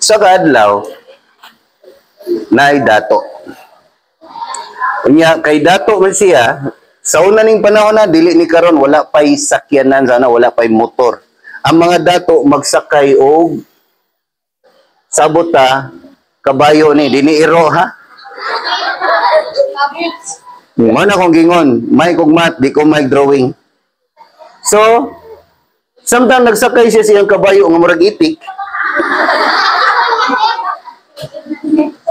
Sa kaadlaw, naay dato. Unya kay dato man siya, sa una ning panahon na dili ni karon wala pay sakyanan sana, wala pay motor. Ang mga dato magsakay og sabota kabayo ni dini iro ha. Man akong gingon, may kog mat, di ko may drawing. So, samtang nagsakay siya siyang kabayo nga murag itik,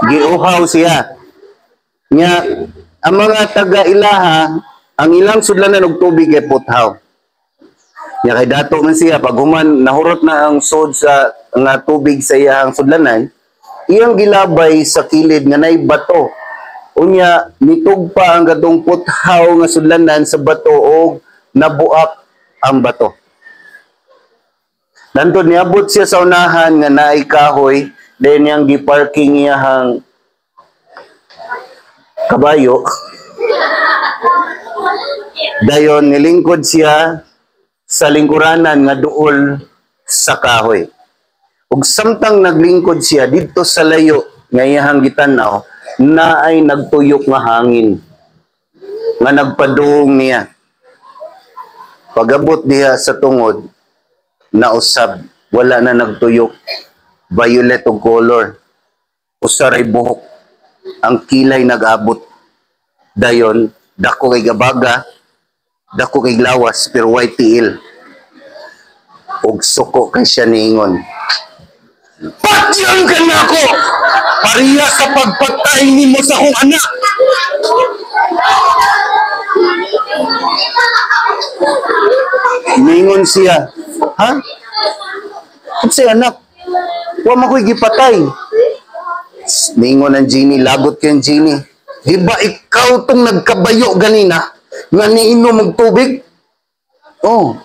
giuhaw siya. Nya, ang mga taga-ilaha, ang ilang sudlanan og tubig ay puthaw. Nya kay dato man siya, pag human nahurot na ang sod sa nga tubig sa iyang sudlanan, iyang gilabay sa kilid nga nay bato. Unya, nitugpa ang gadong puthaw nga sudlanan sa bato o nabuak ang bato. Nandun niabot siya sa unahan nga naay kahoy, then yang giparking iyahang kabayo. Dayon nilingkod siya sa lingkuranan nga duol sa kahoy. Ug samtang naglingkod siya dito sa layo nga iyahang gitanaw, na ay nagtuyok nga hangin nga nagpadung niya. Pagabot diha sa tungod, nausab, wala na nagtuyok, violet og color, usaray buhok, ang kilay nag-abot. Dayon, dako kay gabaga, dako kay lawas, pero white tiil. Og suko kay siya niingon, "Patyan ka na ako! Pariya sa pagpatay nimo sa akong anak!" Ningon siya, "Ha? Kasi anak, wa man ko'y gipatay." Ningon ang Genie, lagot kayong Genie, "Di ba ikaw tong nagkabayo ganina nga niinom og tubig? Oh,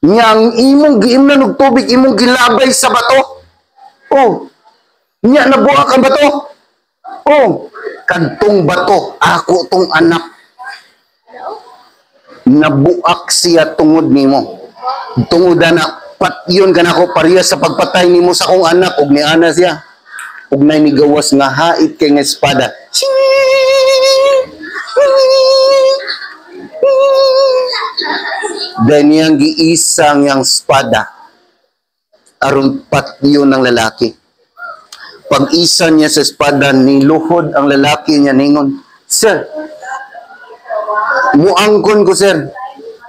nga ang imong giimnan og tubig, imong gilabay sa bato. Oh, nya nabuak ang bato. Oh, kadtong bato, ako tong anak. Nabuak siya tungod nimo. Tungod na patyon ka nako pariya sa pagpatay nimo sa akong anak." Og niana siya. Og nay nigawas nga hait kay nga espada. Then yang giisang yang espada aron patyon ng lalaki. Pag-isa niya sa espada, niluhod ang lalaki niya ningon, "Sir, muangkon ko sir,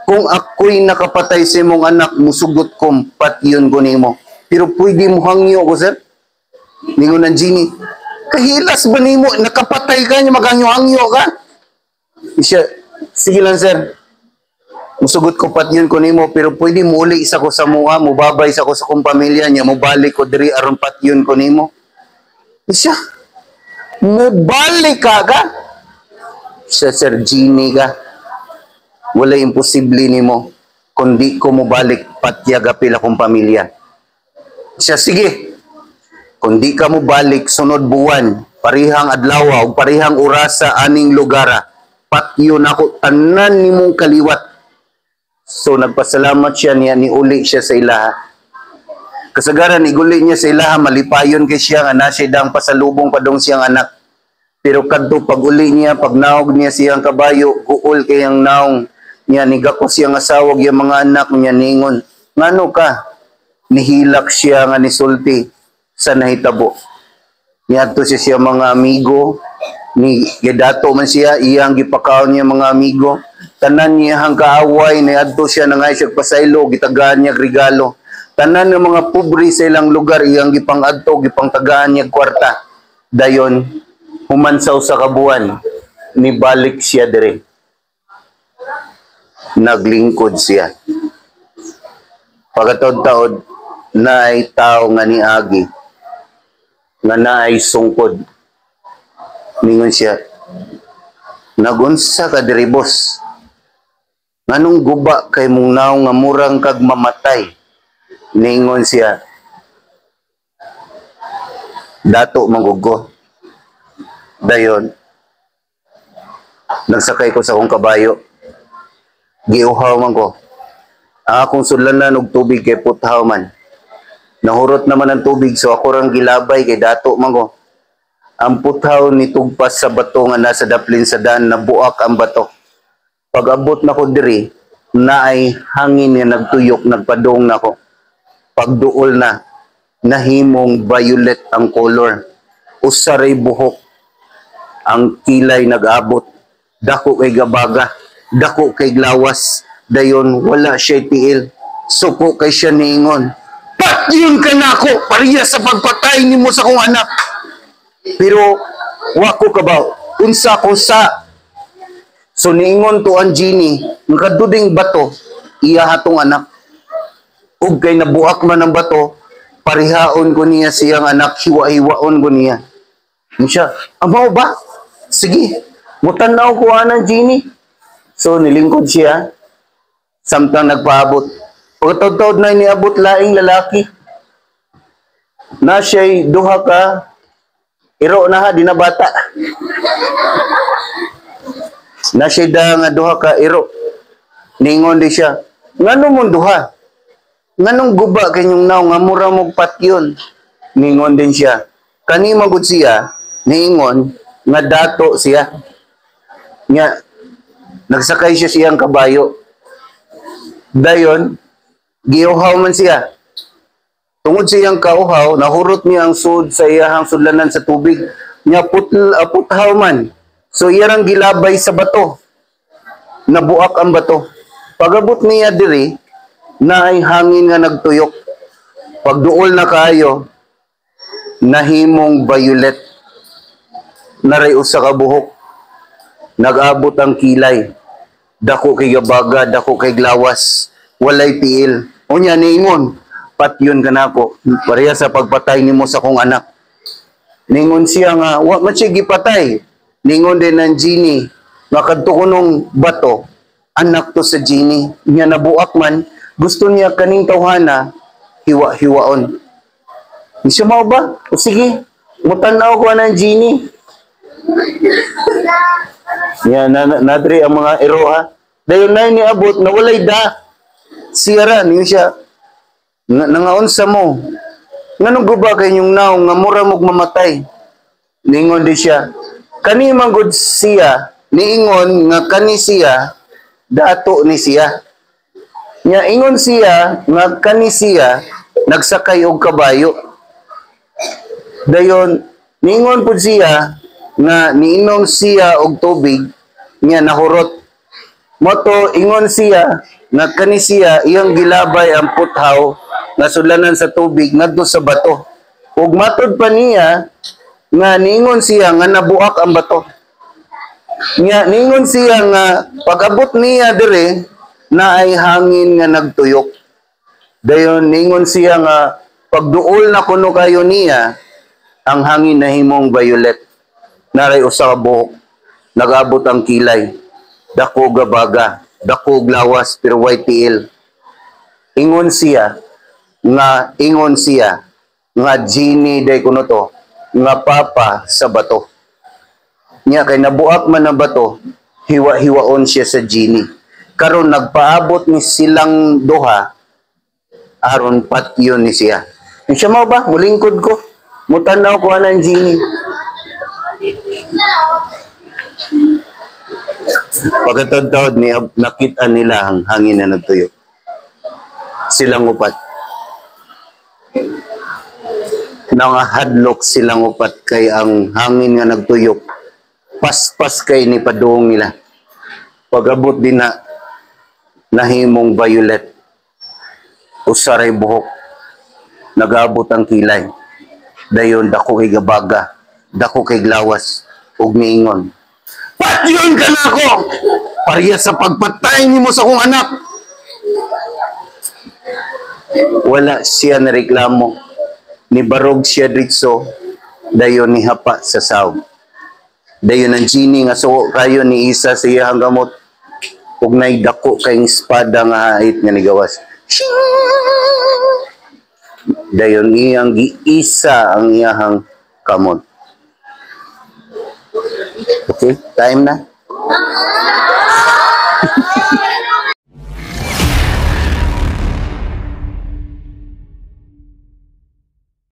kung ako'y nakapatay sa imong anak, musugot ko, patyon ko nimo. Pero pwede mo hangyo ko sir?" Ningon ng Genie, "Kahilas ba nimo, nakapatay ka niya, maghangyo-hangyo ka?" Siya, "Sige lang sir, musugot ko patyon ko nimo, pero pwede mo uli isa ko sa mua, mubabay sa ko sa kong pamilya niya, mubalik ko diri aron patyon ko nimo." Siya, "Mubalik ka?" Siya, "Sir Genie ka, wala imposible nimo, kundi ko mubalik patyaga pila kong pamilya." Siya, "Sige, kundi ka mubalik sunod buwan, parihang adlaw ug parihang orasa aning lugara, patyon ako tanan nimong kaliwat." So nagpasalamat siya niya, niuli siya sa ilaha. Kasagaran iguli niya sa ilaha, malipayon kay siya nga na siya dang pasalubong padong siyang anak. Pero kadto pag uli niya, pag naog niya siyang kabayo, guol kay ang naong niya, nigako siyang asawag yung mga anak niya ningon, "Ngano ka?" Nihilak siya nga nisulti sa nahitabo. Niadto siya mga amigo, ni gidato man siya, iyang gipakaon niya mga amigo. Tanan niya hang kaaway, niadto siya nangay siya pasaylo, gitagaan niya regalo. Tanan ng mga pobre sa ilang lugar, iyang gipang-adto, gipangtagaan niya kwarta. Dayon, humansaw sa kabuan, nibalik siya dire. Naglingkod siya. Pagkataod-taod, naay tao nga niagi, nga naay sungkod. Ningon siya, "Nagunsa ka diri boss? Nganong guba kay mong naong nga murang kag mamatay?" Ningon siya, "Dato manggugo." Dayon, nagsakay ko sa akong kabayo. Giuhaw man ko. Ang akong sudlanan og tubig kay puthaw man. Nahurot naman ang tubig, so ako rang gilabay kay dato man ko. Ang puthaw ni tugpas sa bato nga nasa daplin sa daan, nabuak ang bato. Pag-abot na ko diri, na ay hangin nga nagtuyok, nagpadong na ko. Pagduol na, nahimong violet ang color. Usaray buhok, ang kilay nag-abot. Dako kay gabaga, dako kay glawas. Dayon, wala siya tiil. Suko kay siya niingon. Patyon ka na ako, pariya sa pagpatay ni mo sa kong anak. Pero, wako ka ba? Unsa ko sa... So, niingon to ang genie, ng kaduding bato, iya hatong anak. Ug kay nabuak man ang bato, parihaon ko niya siyang anak, hiwa-hiwaon ko niya. Siya, amaw ba? Sige, mutanaw ko anang genie. So, nilingkod siya, samtang nagpaabot. Pagkataod na niabot laing lalaki. Na siya'y duha ka, iro na ha, di na bata. Na siya'y nga duha ka, iro. Ningon di siya, ngano mong duha? Nganong guba kanyong naw, nga mura mong patyon? Ningon din siya, kani magud siya, niingon, nga dato siya. Nga, nagsakay siya siyang kabayo. Dayon, giuhaw man siya. Tungod siyang kauhaw, nahurot niya ang sud sa iyahang sudlanan sa tubig. Nya puthaw man. So iyang gilabay sa bato. Nabuak ang bato. Pagabot niya diri, na ay hangin nga nagtuyok. Pagduol na kaayo, nahimong violet. Naray usa ka buhok. Nag-abot ang kilay. Dako kay gabaga, dako kay glawas. Walay tiil. Unya niingon, patyon ka na ako. Pareha sa pagpatay nimo sa kong anak. Ningon siya nga, wa man siya gipatay. Ningon din ng genie, nga kadto kunong bato, anak to sa genie. Niya nabuak man, gusto niya kaning tawhana, hiwa-hiwaon. Siya mao ba? O sige, mutanaw ko ng genie. Yan, nadri ang mga eroha. Dayon na niabot, na walay da. Siyara, niyo siya, nangaunsa mo. Nganong guba kayong naw, nga mura mong mamatay. Ningon di siya, kani manggod siya, niingon nga kani siya, dato ni siya. Nya ingon siya, nga kani siya, nagsakay og kabayo. Dayon, niingon po siya, nga niinom siya og tubig, nya nahurot. Moto, ingon siya, nga kani siya, iyang gilabay ang puthaw, nga sudlanan sa tubig, ngadto sa bato. Ug matod pa niya, nga niingon siya, nga nabuak ang bato. Nga niingon siya, nga pag-abot niya dire, na ay hangin nga nagtuyok. Dayon, niingon siya nga, pagduol na kuno kayo niya, ang hangin na himong violet. Naray usa ka buhok, nag-abot ang kilay, dako gabaga, dako glawas, pero white tiil. Ingon siya, nga genie day kuno to, nga papa sa bato. Nya kay nabuak man ang bato, hiwa-hiwaon siya sa genie. Karon nagpaabot ni silang duha, aron patyon ni siya. Siya mo ba? Mulingkod ko. Mutanaw ko anang genie. Pagkatod-tod nakita nila ang hangin na nagtuyo. Silang upat. Nangahadlok silang upat kay ang hangin nga nagtuyok. Paspas kay ni padung nila. Pagabot din na nahimong violet. Usaray buhok. Nagabot ang kilay. Dayon dako kay gabaga, dako kay glawas, ug niingon. Patyon ka na ako! Pariya sa pagpatay nimo sa kong anak! Wala siya nareklamo. Nibarog siya dritso, dayon ni hapa sa sawg. Dayon ang genie nga suko kayo ni isa sa iyang gamot, ug nay dako kay espada nga hait nga nigawas. Dayon iyang giisa ang iyahang kamot. Okay, time na.